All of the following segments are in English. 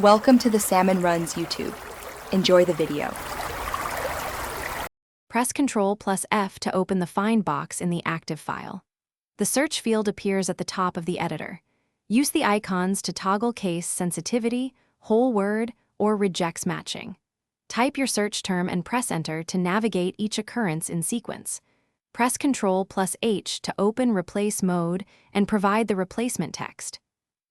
Welcome to the Salmon Runs YouTube. Enjoy the video. Press Ctrl plus F to open the Find box in the active file. The search field appears at the top of the editor. Use the icons to toggle case sensitivity, whole word, or regex matching. Type your search term and press Enter to navigate each occurrence in sequence. Press Ctrl plus H to open Replace mode and provide the replacement text.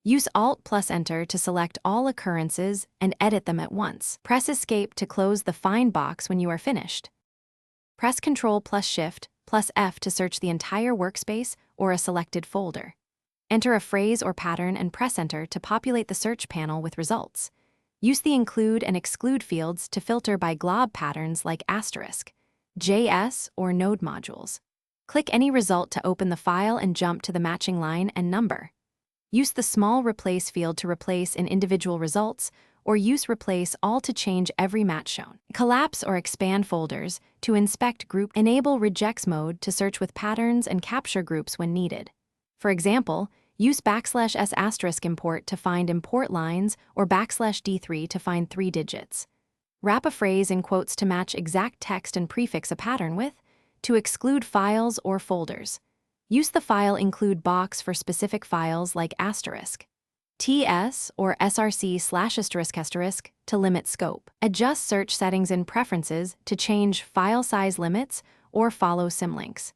Use Alt plus Enter to select all occurrences and edit them at once. Press Escape to close the Find box when you are finished. Press Ctrl plus Shift plus F to search the entire workspace or a selected folder. Enter a phrase or pattern and press Enter to populate the search panel with results. Use the Include and Exclude fields to filter by glob patterns like asterisk, JS, or node modules. Click any result to open the file and jump to the matching line and number. Use the small Replace field to replace in individual results, or use Replace All to change every match shown. Collapse or expand folders to inspect group. Enable regex mode to search with patterns and capture groups when needed. For example, use \s import to find import lines or \d3 to find 3 digits. Wrap a phrase in quotes to match exact text and prefix a pattern with, to exclude files or folders. Use the File Include box for specific files like asterisk, TS or src/** to limit scope. Adjust search settings in Preferences to change file size limits or follow symlinks.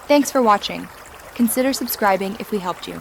Thanks for watching. Consider subscribing if we helped you.